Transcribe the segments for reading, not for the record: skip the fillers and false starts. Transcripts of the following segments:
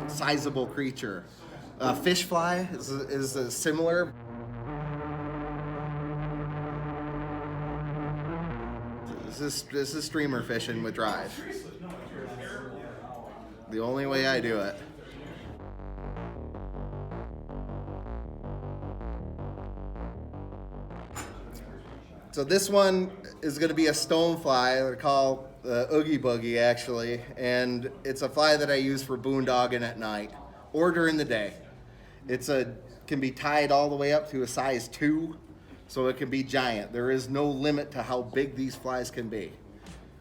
sizable creature. Fish fly is similar. This is streamer fishing with drive. The only way I do it. So this one is going to be a stone fly. They're called Oogie Boogie, actually, and it's a fly that I use for boondogging at night or during the day. Can be tied all the way up to a size 2, so it can be giant. There is no limit to how big these flies can be,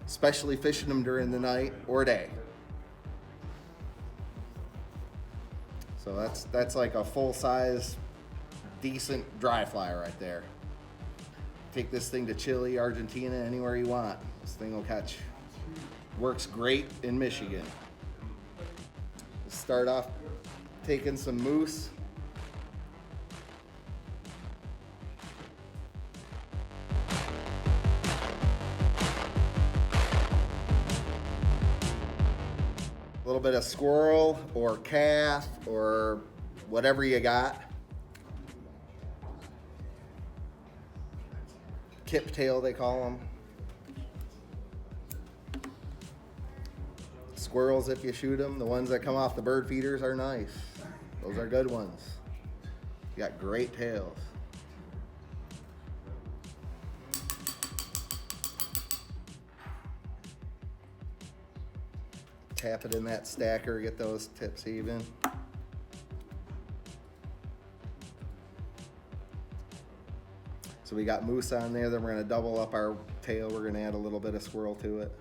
especially fishing them during the night or day. So that's like a full-size, decent dry fly right there. Take this thing to Chile, Argentina, anywhere you want. This thing will catch. Works great in Michigan. Start off taking some moose. A little bit of squirrel or calf or whatever you got. Kip tail, they call them. Squirrels, if you shoot them, the ones that come off the bird feeders are nice. Those are good ones. You got great tails. Tap it in that stacker, get those tips even. So we got moose on there, then we're gonna double up our tail. We're gonna add a little bit of squirrel to it.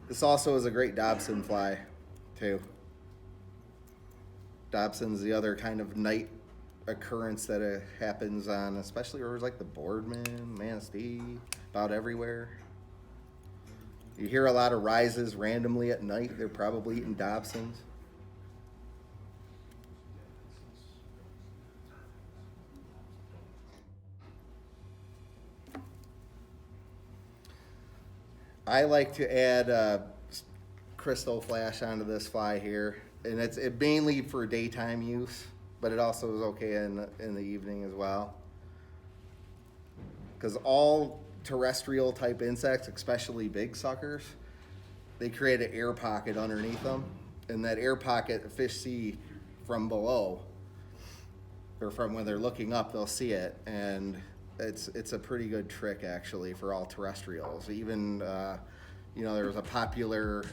This also is a great Dobson fly, too. Dobson's the other kind of night occurrence that happens on, especially rivers like the Boardman, Manistee, about everywhere. You hear a lot of rises randomly at night. They're probably eating Dobsons. I like to add crystal flash onto this fly here, and it's mainly for daytime use, but it also is okay in the evening as well. Because all terrestrial type insects, especially big suckers, they create an air pocket underneath them, and that air pocket the fish see from below, or from when they're looking up, they'll see it, and it's a pretty good trick actually for all terrestrials. Even there's a popular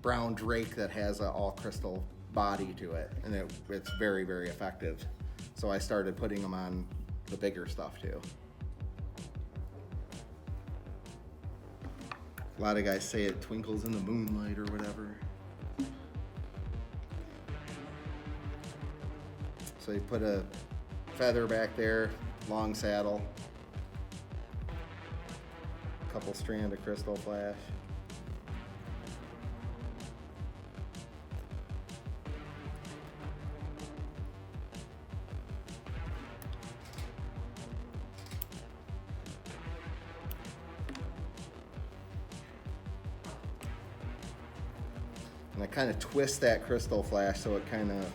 brown drake that has an all crystal body to it, and it's very, very effective. So I started putting them on the bigger stuff too. A lot of guys say it twinkles in the moonlight or whatever. So you put a feather back there, long saddle, a couple strand of crystal flash. And I kind of twist that crystal flash so it kind of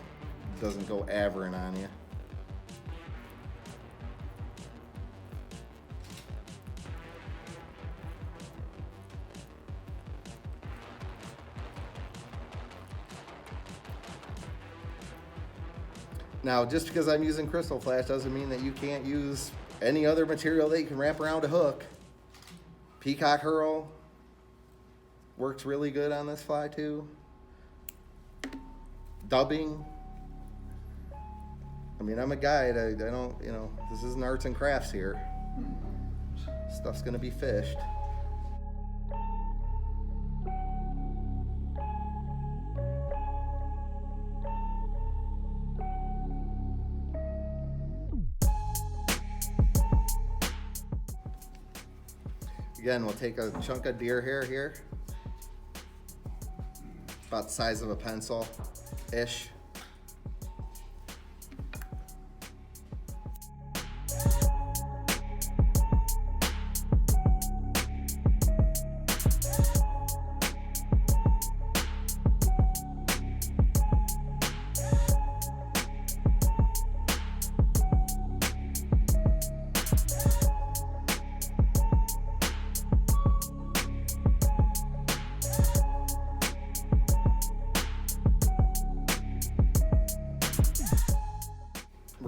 doesn't go averring on you. Now, just because I'm using crystal flash doesn't mean that you can't use any other material that you can wrap around a hook. Peacock herl works really good on this fly too. Dubbing. I mean, I'm a guide. I don't, this isn't arts and crafts here. Stuff's gonna be fished. Again, we'll take a chunk of deer hair here, about the size of a pencil-ish.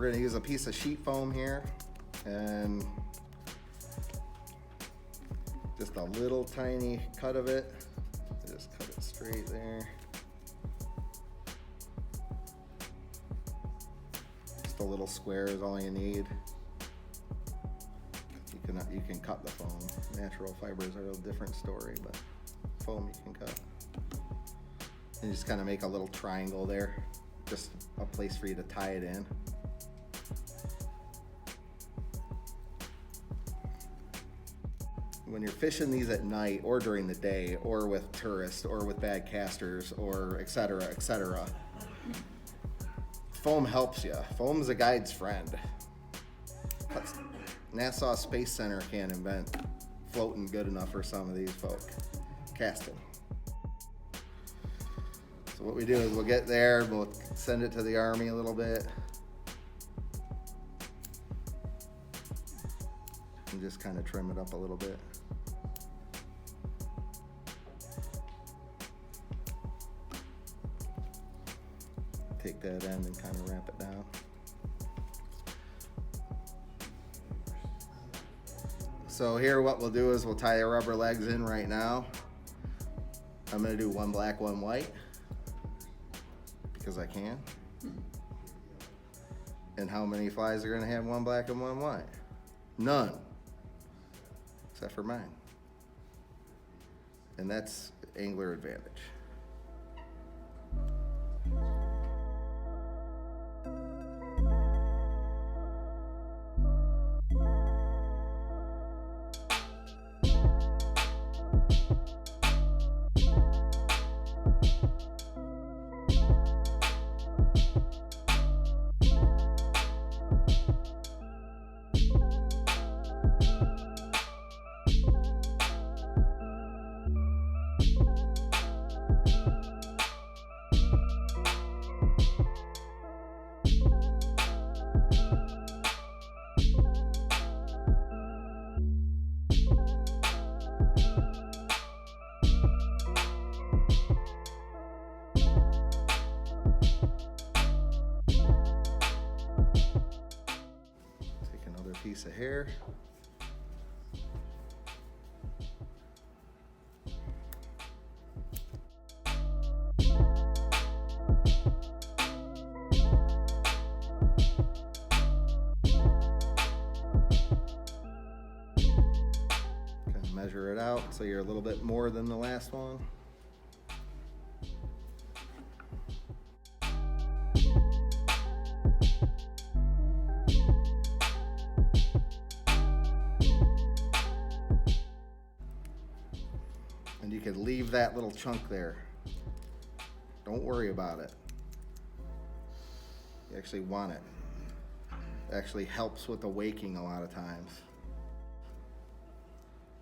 We're going to use a piece of sheet foam here and just a little tiny cut of it. Just cut it straight there. Just a little square is all you need. You can cut the foam. Natural fibers are a different story, but foam you can cut. And just kind of make a little triangle there. Just a place for you to tie it in. When you're fishing these at night or during the day or with tourists or with bad casters or et cetera, foam helps you. Foam's a guide's friend. Nassau Space Center can't invent floating good enough for some of these folk. Casting. So what we do is we'll get there, we'll send it to the Army a little bit. And just kind of trim it up a little bit. Take that end and kind of wrap it down. So here what we'll do is we'll tie the rubber legs in right now. I'm gonna do one black, one white, because I can. And how many flies are gonna have one black and one white? None, except for mine. And that's angler advantage. Piece of hair. Kind of measure it out so you're a little bit more than the last one. And you can leave that little chunk there. Don't worry about it. You actually want it. It actually helps with the waking a lot of times.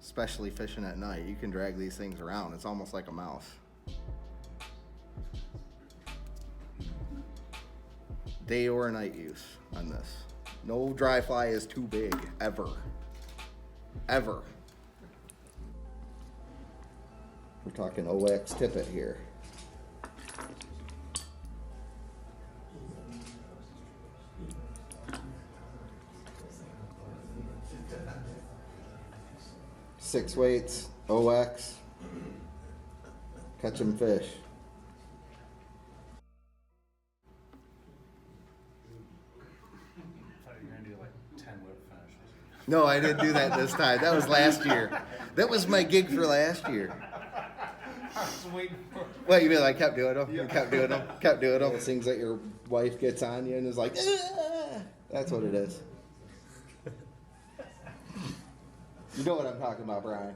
Especially fishing at night. You can drag these things around. It's almost like a mouse. Day or night use on this. No dry fly is too big, ever. Ever. We're talking OX tippet here. Six weights, OX, catch 'em fish. No, I didn't do that this time. That was last year. That was my gig for last year. I was waiting for it. Well, you mean I kept doing them? Yeah. You kept doing them? Kept doing them? It's things that your wife gets on you and is like, "Ah!" That's what it is. You know what I'm talking about, Brian.